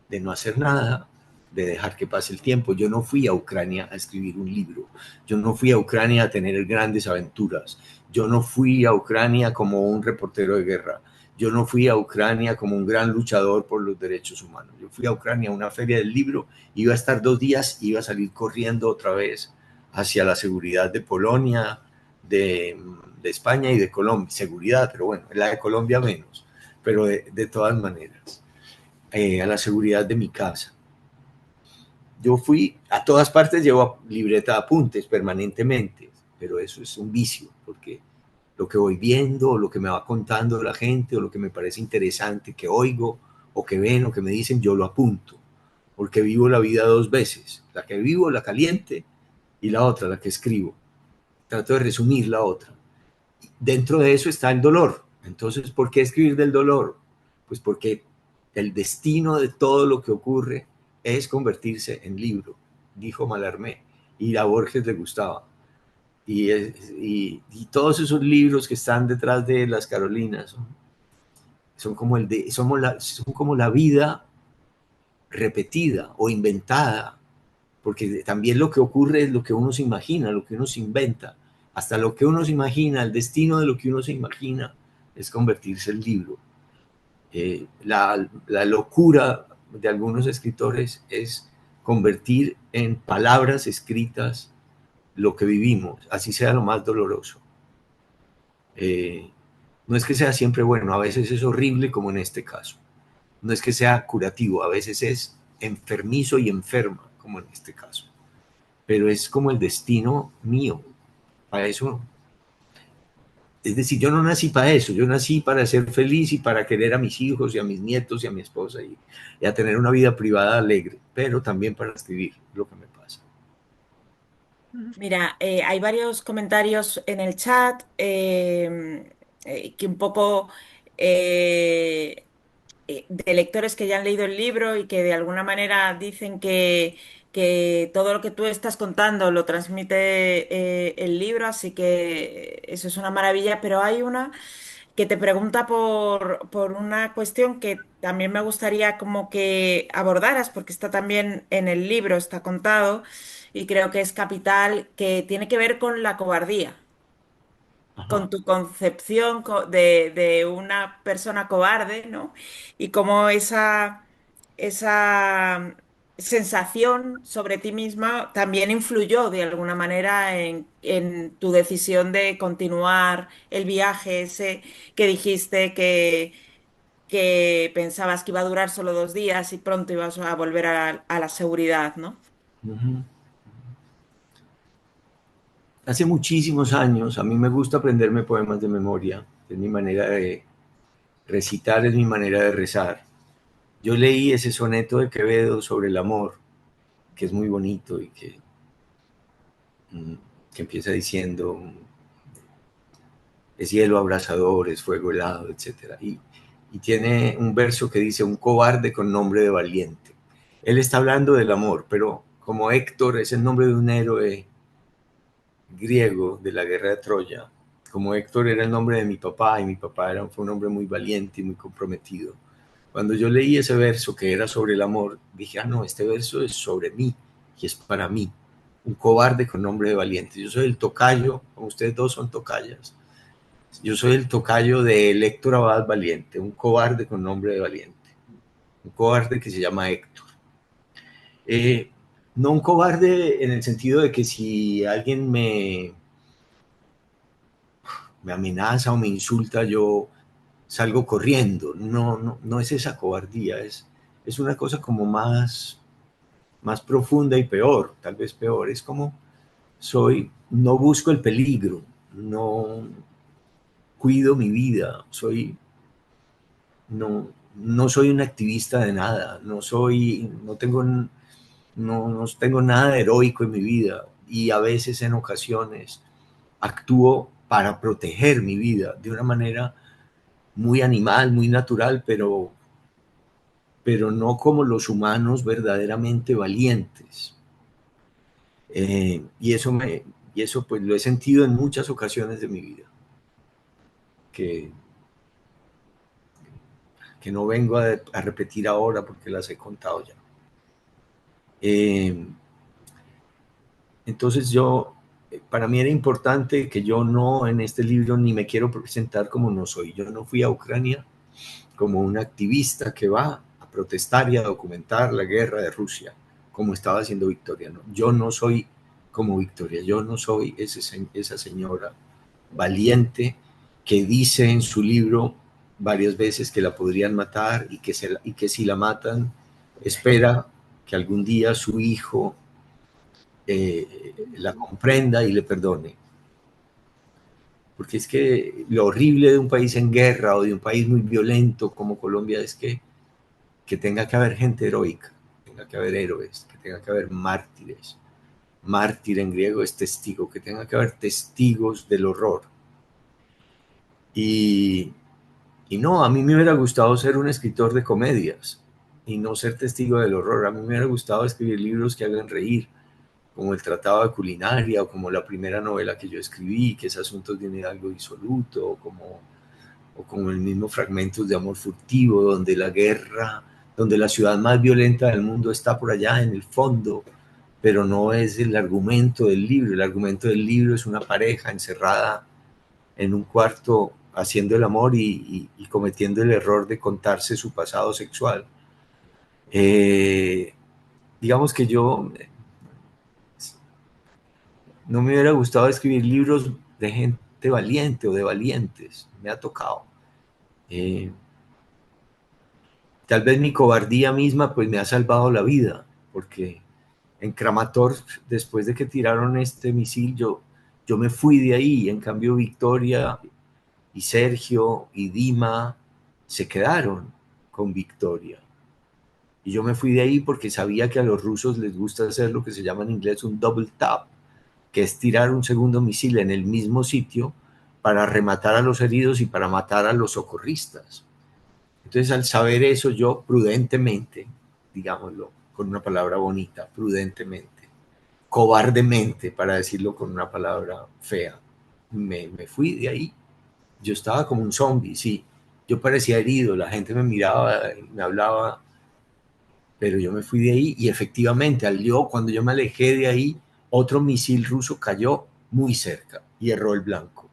de no hacer nada, de dejar que pase el tiempo. Yo no fui a Ucrania a escribir un libro, yo no fui a Ucrania a tener grandes aventuras, yo no fui a Ucrania como un reportero de guerra, yo no fui a Ucrania como un gran luchador por los derechos humanos, yo fui a Ucrania a una feria del libro, iba a estar 2 días, iba a salir corriendo otra vez hacia la seguridad de Polonia, de España y de Colombia, seguridad, pero bueno, la de Colombia menos, pero de todas maneras, a la seguridad de mi casa. Yo fui a todas partes, llevo libreta de apuntes permanentemente, pero eso es un vicio, porque lo que voy viendo, o lo que me va contando la gente, o lo que me parece interesante que oigo, o que ven, o que me dicen, yo lo apunto, porque vivo la vida 2 veces, la que vivo, la caliente, y la otra, la que escribo. Trato de resumir la otra. Dentro de eso está el dolor. Entonces, ¿por qué escribir del dolor? Pues porque el destino de todo lo que ocurre es convertirse en libro, dijo Mallarmé, y a Borges le gustaba. Y todos esos libros que están detrás de las Carolinas son como la vida repetida o inventada, porque también lo que ocurre es lo que uno se imagina, lo que uno se inventa. Hasta lo que uno se imagina, el destino de lo que uno se imagina es convertirse en libro. La locura de algunos escritores es convertir en palabras escritas lo que vivimos, así sea lo más doloroso. No es que sea siempre bueno, a veces es horrible como en este caso. No es que sea curativo, a veces es enfermizo y enferma como en este caso. Pero es como el destino mío. Para eso, es decir, yo no nací para eso, yo nací para ser feliz y para querer a mis hijos y a mis nietos y a mi esposa y a tener una vida privada alegre, pero también para escribir lo que me pasa. Mira, hay varios comentarios en el chat que un poco eh, de lectores que ya han leído el libro y que de alguna manera dicen que todo lo que tú estás contando lo transmite el libro, así que eso es una maravilla, pero hay una que te pregunta por una cuestión que también me gustaría como que abordaras, porque está también en el libro, está contado, y creo que es capital, que tiene que ver con la cobardía, con Ajá. tu concepción de una persona cobarde, ¿no? Y cómo esa, sensación sobre ti misma también influyó de alguna manera en tu decisión de continuar el viaje ese que dijiste que pensabas que iba a durar solo 2 días y pronto ibas a volver a la seguridad, ¿no? Ujú. Hace muchísimos años, a mí me gusta aprenderme poemas de memoria, es mi manera de recitar, es mi manera de rezar. Yo leí ese soneto de Quevedo sobre el amor, que es muy bonito y mm, que empieza diciendo, es cielo abrasador, es fuego helado, etc. Y tiene un verso que dice, un cobarde con nombre de valiente. Él está hablando del amor, pero como Héctor es el nombre de un héroe griego de la guerra de Troya, como Héctor era el nombre de mi papá, y mi papá fue un hombre muy valiente y muy comprometido. Cuando yo leí ese verso que era sobre el amor, dije, ah, no, este verso es sobre mí y es para mí. Un cobarde con nombre de valiente. Yo soy el tocayo, como ustedes dos son tocayas. Yo soy el tocayo de Héctor Abad Valiente, un cobarde con nombre de valiente. Un cobarde que se llama Héctor. No un cobarde en el sentido de que si alguien me amenaza o me insulta, yo salgo corriendo. No, no, no es esa cobardía, es una cosa como más profunda y peor, tal vez peor. Es como no busco el peligro, no cuido mi vida, no soy un activista de nada, no tengo nada de heroico en mi vida y a veces en ocasiones actúo para proteger mi vida de una manera muy animal, muy natural, pero no como los humanos verdaderamente valientes. Y eso pues lo he sentido en muchas ocasiones de mi vida, que, que no vengo a repetir ahora porque las he contado ya. Entonces para mí era importante que yo no en este libro ni me quiero presentar como no soy. Yo no fui a Ucrania como un activista que va a protestar y a documentar la guerra de Rusia, como estaba haciendo Victoria. ¿No? Yo no soy como Victoria, yo no soy esa señora valiente que dice en su libro varias veces que la podrían matar y que si la matan espera que algún día su hijo la comprenda y le perdone. Porque es que lo horrible de un país en guerra o de un país muy violento como Colombia es que tenga que haber gente heroica, que tenga que haber héroes, que tenga que haber mártires. Mártir en griego es testigo, que tenga que haber testigos del horror. Y, y no, a mí me hubiera gustado ser un escritor de comedias y no ser testigo del horror. A mí me hubiera gustado escribir libros que hagan reír, como el Tratado de Culinaria o como la primera novela que yo escribí, que es Asuntos de un Hidalgo Disoluto, o como el mismo Fragmentos de Amor Furtivo, donde la guerra, donde la ciudad más violenta del mundo está por allá en el fondo, pero no es el argumento del libro. El argumento del libro es una pareja encerrada en un cuarto haciendo el amor y cometiendo el error de contarse su pasado sexual. Digamos que yo no me hubiera gustado escribir libros de gente valiente o de valientes, me ha tocado. Tal vez mi cobardía misma pues me ha salvado la vida, porque en Kramatorsk, después de que tiraron este misil, yo me fui de ahí, en cambio Victoria y Sergio y Dima se quedaron con Victoria. Y yo me fui de ahí porque sabía que a los rusos les gusta hacer lo que se llama en inglés un double tap, que es tirar un segundo misil en el mismo sitio para rematar a los heridos y para matar a los socorristas. Entonces, al saber eso, yo prudentemente, digámoslo con una palabra bonita, prudentemente, cobardemente, para decirlo con una palabra fea, me fui de ahí. Yo estaba como un zombie, sí. Yo parecía herido, la gente me miraba, me hablaba, pero yo me fui de ahí y efectivamente, cuando yo me alejé de ahí, otro misil ruso cayó muy cerca y erró el blanco.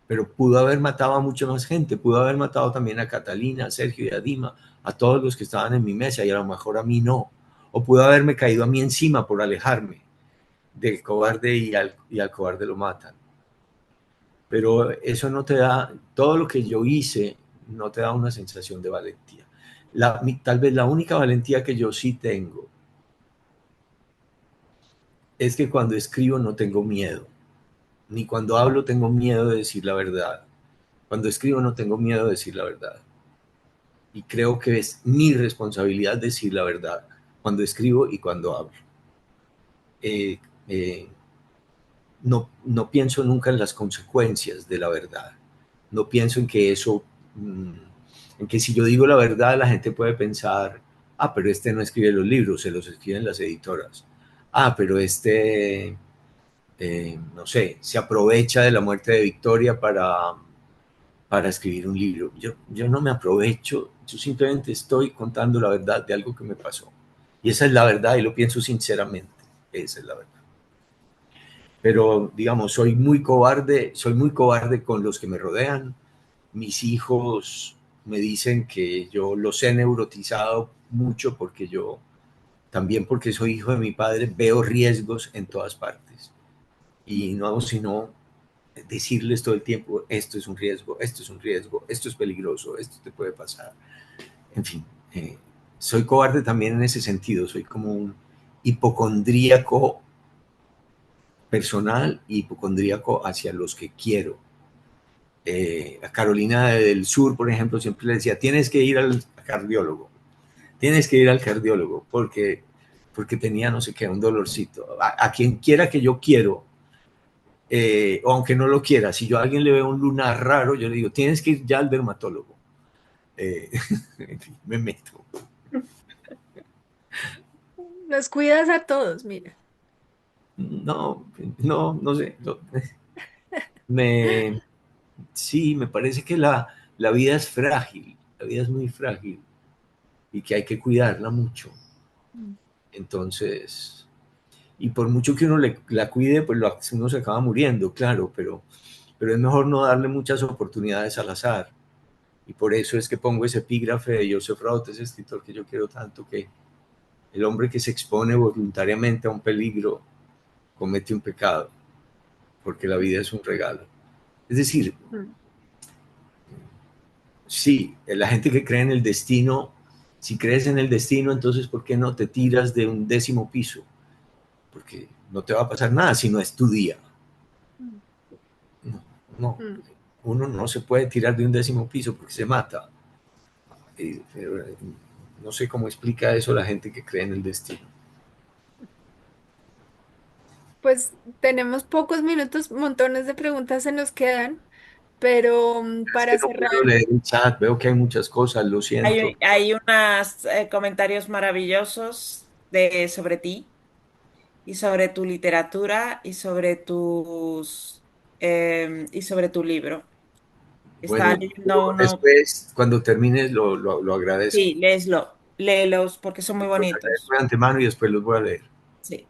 Pero pudo haber matado a mucha más gente, pudo haber matado también a Catalina, a Sergio y a Dima, a todos los que estaban en mi mesa y a lo mejor a mí no. o pudo haberme caído a mí encima por alejarme del cobarde y al cobarde lo matan. Pero eso no te da, todo lo que yo hice no te da una sensación de valentía. Tal vez la única valentía que yo sí tengo es que cuando escribo no tengo miedo, ni cuando hablo tengo miedo de decir la verdad. Cuando escribo no tengo miedo de decir la verdad. Y creo que es mi responsabilidad decir la verdad cuando escribo y cuando hablo. Eh, eh, no pienso nunca en las consecuencias de la verdad. No pienso en que eso, en que si yo digo la verdad, la gente puede pensar, ah, pero este no escribe los libros, se los escriben las editoras. Ah, pero este, no sé, se aprovecha de la muerte de Victoria para escribir un libro. Yo no me aprovecho, yo simplemente estoy contando la verdad de algo que me pasó. Y esa es la verdad y lo pienso sinceramente. Esa es la verdad. Pero, digamos, soy muy cobarde con los que me rodean. Mis hijos me dicen que yo los he neurotizado mucho porque yo, también porque soy hijo de mi padre, veo riesgos en todas partes. Y no hago sino decirles todo el tiempo, esto es un riesgo, esto es un riesgo, esto es peligroso, esto te puede pasar. En fin, soy cobarde también en ese sentido, soy como un hipocondríaco personal y hipocondríaco hacia los que quiero. A Carolina del Sur, por ejemplo, siempre le decía, tienes que ir al cardiólogo, tienes que ir al cardiólogo, porque tenía no sé qué, un dolorcito. A quien quiera que yo quiero, o aunque no lo quiera, si yo a alguien le veo un lunar raro, yo le digo, tienes que ir ya al dermatólogo. En fin, me meto. Nos cuidas a todos, mira. No sé. Me, sí, me parece que la vida es frágil, la vida es muy frágil y que hay que cuidarla mucho. Entonces, y por mucho que uno la cuide, pues uno se acaba muriendo, claro, pero es mejor no darle muchas oportunidades al azar. Y por eso es que pongo ese epígrafe de Joseph Roth, ese escritor que yo quiero tanto, que el hombre que se expone voluntariamente a un peligro comete un pecado, porque la vida es un regalo. Es decir, sí, la gente que cree en el destino, si crees en el destino, entonces ¿por qué no te tiras de un 10º piso? Porque no te va a pasar nada si no es tu día. No, no, uno no se puede tirar de un 10º piso porque se mata. No sé cómo explica eso la gente que cree en el destino. Pues tenemos pocos minutos, montones de preguntas se nos quedan, pero Es que para no cerrar, puedo leer el chat, veo que hay muchas cosas, lo siento. Hay unos comentarios maravillosos sobre ti y sobre tu literatura y sobre tu libro. Estaba Bueno, leyendo uno. después, cuando termines, lo agradezco. Sí, léelos porque son muy Los agradezco bonitos. de antemano y después los voy a leer. Sí.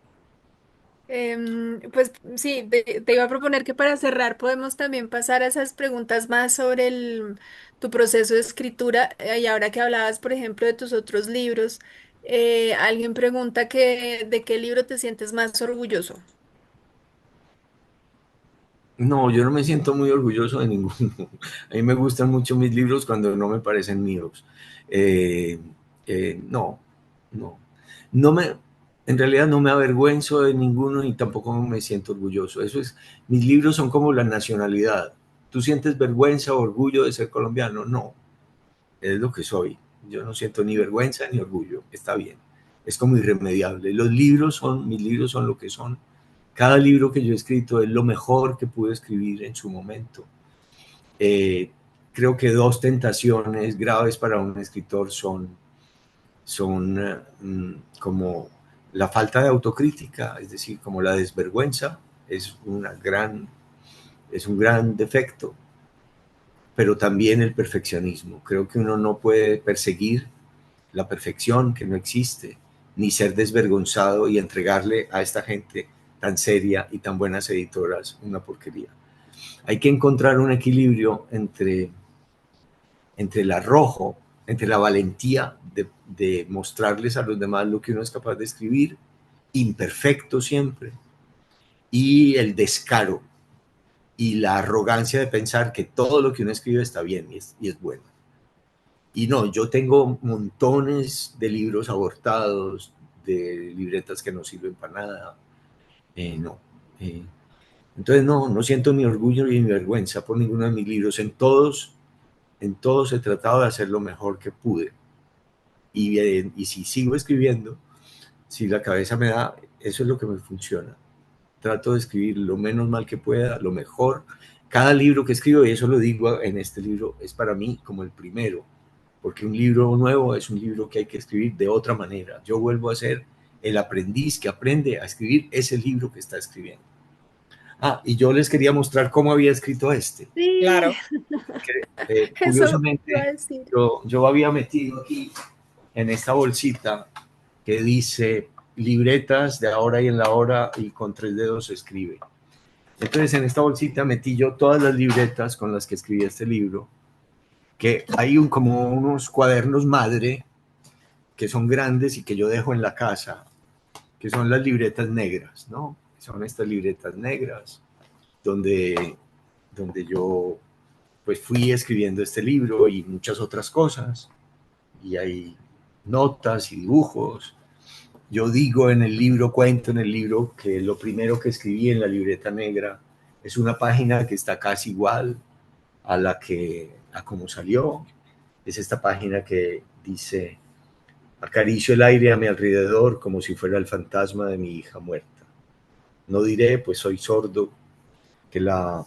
pues sí, te iba a proponer que para cerrar podemos también pasar a esas preguntas más sobre tu proceso de escritura. Y ahora que hablabas, por ejemplo, de tus otros libros, alguien pregunta de qué libro te sientes más orgulloso. No, yo no me siento muy orgulloso de ninguno. A mí me gustan mucho mis libros cuando no me parecen míos. Eh, no, no. No me, en realidad no me avergüenzo de ninguno ni tampoco me siento orgulloso. Mis libros son como la nacionalidad. ¿Tú sientes vergüenza o orgullo de ser colombiano? No, es lo que soy. Yo no siento ni vergüenza ni orgullo. Está bien. Es como irremediable. Mis libros son lo que son. Cada libro que yo he escrito es lo mejor que pude escribir en su momento. Creo que dos tentaciones graves para un escritor son como la falta de autocrítica, es decir, como la desvergüenza, es un gran defecto, pero también el perfeccionismo. Creo que uno no puede perseguir la perfección que no existe, ni ser desvergonzado y entregarle a esta gente tan seria y tan buenas editoras una porquería. Hay que encontrar un equilibrio entre el arrojo entre la valentía de mostrarles a los demás lo que uno es capaz de escribir, imperfecto siempre, y el descaro y la arrogancia de pensar que todo lo que uno escribe está bien y es bueno. Y no, yo tengo montones de libros abortados, de libretas que no sirven para nada. No. Entonces no siento ni orgullo ni vergüenza por ninguno de mis libros. En todos he tratado de hacer lo mejor que pude. Y si sigo escribiendo, si la cabeza me da, eso es lo que me funciona. Trato de escribir lo menos mal que pueda, lo mejor. Cada libro que escribo, y eso lo digo en este libro, es para mí como el primero, porque un libro nuevo es un libro que hay que escribir de otra manera. Yo vuelvo a ser el aprendiz que aprende a escribir ese libro que está escribiendo. Y yo les quería mostrar cómo había escrito este. Sí, Claro. eso iba a Curiosamente, decir. yo había metido aquí en esta bolsita que dice libretas de ahora y en la hora y con 3 dedos se escribe. Entonces en esta bolsita metí yo todas las libretas con las que escribí este libro, que hay como unos cuadernos madre que son grandes y que yo dejo en la casa, que son las libretas negras, ¿no? Son estas libretas negras donde yo pues fui escribiendo este libro y muchas otras cosas, y hay notas y dibujos. Yo digo en el libro, cuento en el libro, que lo primero que escribí en la libreta negra es una página que está casi igual a como salió. Es esta página que dice: acaricio el aire a mi alrededor como si fuera el fantasma de mi hija muerta. No diré, pues soy sordo, que la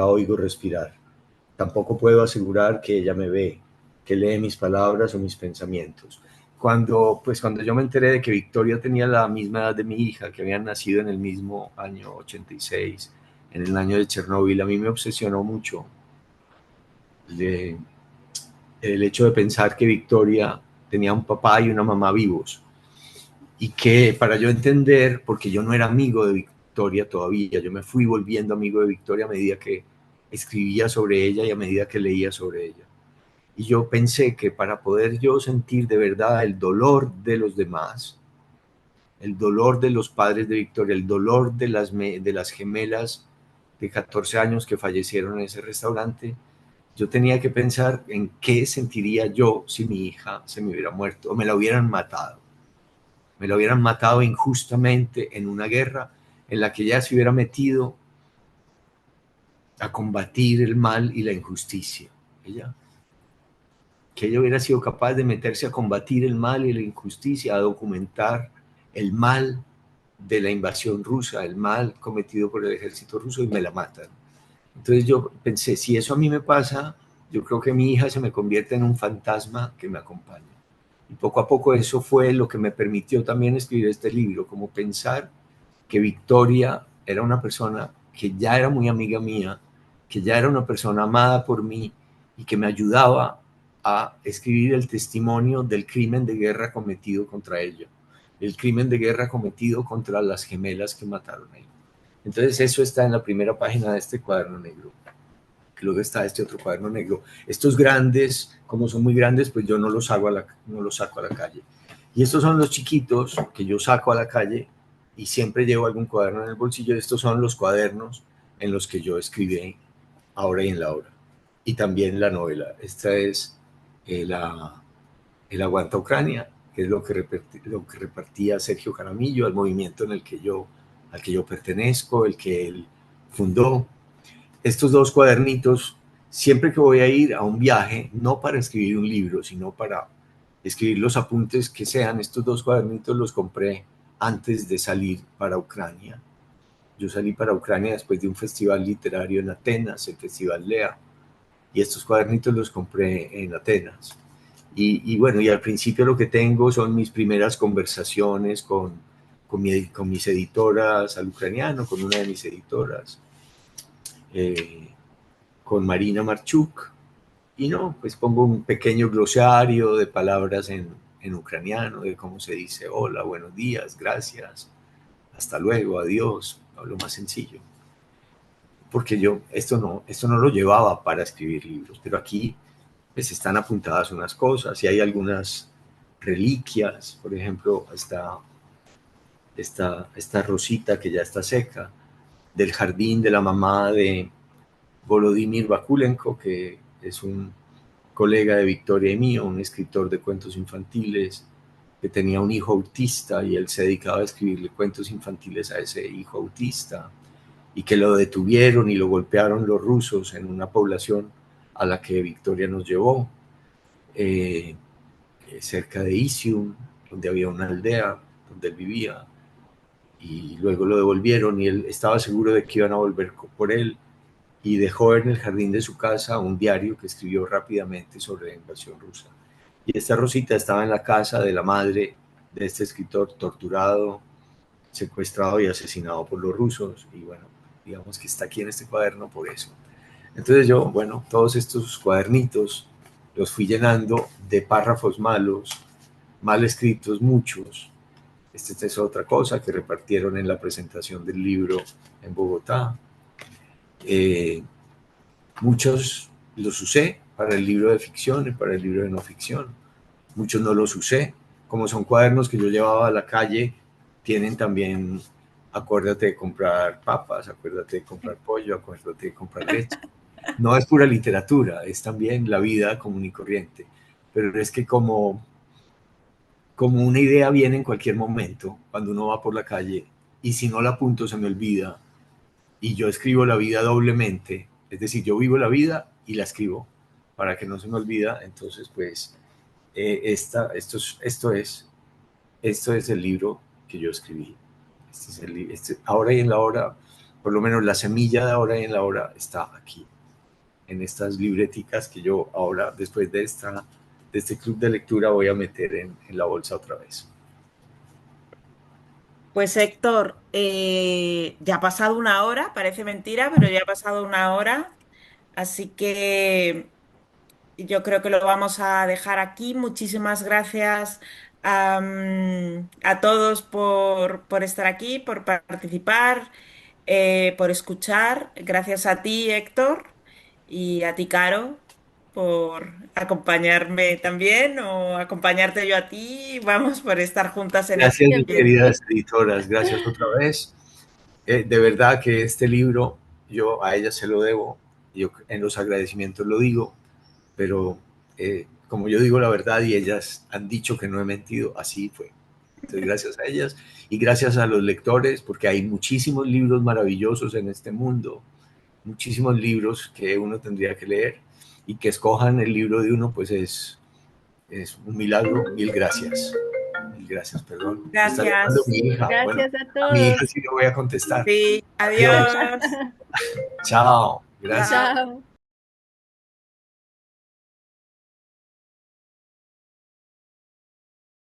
oigo respirar. Tampoco puedo asegurar que ella me ve, que lee mis palabras o mis pensamientos. Cuando yo me enteré de que Victoria tenía la misma edad de mi hija, que habían nacido en el mismo año 86, en el año de Chernóbil, a mí me obsesionó mucho el hecho de pensar que Victoria tenía un papá y una mamá vivos. Y que para yo entender, porque yo no era amigo de Victoria todavía, yo me fui volviendo amigo de Victoria a medida que escribía sobre ella y a medida que leía sobre ella. Y yo pensé que para poder yo sentir de verdad el dolor de los demás, el dolor de los padres de Victoria, el dolor de las gemelas de 14 años que fallecieron en ese restaurante, yo tenía que pensar en qué sentiría yo si mi hija se me hubiera muerto o me la hubieran matado. Me la hubieran matado injustamente en una guerra en la que ella se hubiera metido a combatir el mal y la injusticia. Que ella hubiera sido capaz de meterse a combatir el mal y la injusticia, a documentar el mal de la invasión rusa, el mal cometido por el ejército ruso, y me la matan. Entonces yo pensé, si eso a mí me pasa, yo creo que mi hija se me convierte en un fantasma que me acompaña. Y poco a poco eso fue lo que me permitió también escribir este libro, como pensar que Victoria era una persona que ya era muy amiga mía, que ya era una persona amada por mí y que me ayudaba a escribir el testimonio del crimen de guerra cometido contra ella, el crimen de guerra cometido contra las gemelas que mataron a ella. Entonces eso está en la primera página de este cuaderno negro. Luego está este otro cuaderno negro. Estos grandes, como son muy grandes, pues yo no los saco a la calle. Y estos son los chiquitos que yo saco a la calle y siempre llevo algún cuaderno en el bolsillo. Estos son los cuadernos en los que yo escribí Ahora y en la hora. Y también la novela. Esta es el Aguanta Ucrania, que es lo que repartía Sergio Jaramillo, el movimiento al que yo pertenezco, el que él fundó. Estos 2 cuadernitos, siempre que voy a ir a un viaje, no para escribir un libro, sino para escribir los apuntes que sean, estos 2 cuadernitos los compré antes de salir para Ucrania. Yo salí para Ucrania después de un festival literario en Atenas, el Festival Lea, y estos cuadernitos los compré en Atenas. Y bueno, y al principio lo que tengo son mis primeras conversaciones con mis editoras al ucraniano, con una de mis editoras, con Marina Marchuk, y no, pues pongo un pequeño glosario de palabras en ucraniano, de cómo se dice hola, buenos días, gracias, hasta luego, adiós, lo más sencillo. Porque yo esto no lo llevaba para escribir libros, pero aquí pues están apuntadas unas cosas y hay algunas reliquias. Por ejemplo, esta rosita que ya está seca del jardín de la mamá de Volodymyr Vakulenko, que es un colega de Victoria y mío, un escritor de cuentos infantiles que tenía un hijo autista y él se dedicaba a escribirle cuentos infantiles a ese hijo autista, y que lo detuvieron y lo golpearon los rusos en una población a la que Victoria nos llevó, eh, cerca de Isium, donde había una aldea donde él vivía, y luego lo devolvieron y él estaba seguro de que iban a volver por él, y dejó en el jardín de su casa un diario que escribió rápidamente sobre la invasión rusa. Y esta rosita estaba en la casa de la madre de este escritor, torturado, secuestrado y asesinado por los rusos, y bueno, digamos que está aquí en este cuaderno por eso. Entonces yo, bueno, todos estos cuadernitos los fui llenando de párrafos malos, mal escritos muchos. Esta es otra cosa que repartieron en la presentación del libro en Bogotá. Muchos los usé para el libro de ficción y para el libro de no ficción. Muchos no los usé. Como son cuadernos que yo llevaba a la calle, tienen también: acuérdate de comprar papas, acuérdate de comprar pollo, acuérdate de comprar leche. No es pura literatura, es también la vida común y corriente. Pero es que como una idea viene en cualquier momento, cuando uno va por la calle, y si no la apunto se me olvida, y yo escribo la vida doblemente, es decir, yo vivo la vida y la escribo para que no se me olvida. Entonces pues esto es el libro que yo escribí. Ahora y en la hora, por lo menos la semilla de ahora y en la hora está aquí, en estas libreticas que yo ahora, después de este club de lectura, voy a meter en la bolsa otra vez. Pues Héctor, ya ha pasado una hora, parece mentira, pero ya ha pasado una hora, así que yo creo que lo vamos a dejar aquí. Muchísimas gracias a todos por estar aquí, por participar, por escuchar. Gracias a ti, Héctor, y a ti, Caro, por acompañarme también o acompañarte yo a ti. Vamos por estar juntas en esta Gracias, mis Siempre experiencia. queridas editoras, gracias otra vez. De verdad que este libro yo a ellas se lo debo, yo en los agradecimientos lo digo, pero como yo digo la verdad y ellas han dicho que no he mentido, así fue. Entonces, gracias a ellas y gracias a los lectores, porque hay muchísimos libros maravillosos en este mundo, muchísimos libros que uno tendría que leer, y que escojan el libro de uno, pues es un milagro. Mil gracias. Mil gracias, perdón. Me está llamando Gracias. mi hija. Bueno, gracias a a mi hija todos. sí le voy a contestar. Sí, Adiós. adiós. Chao. Gracias. Chao. Chao.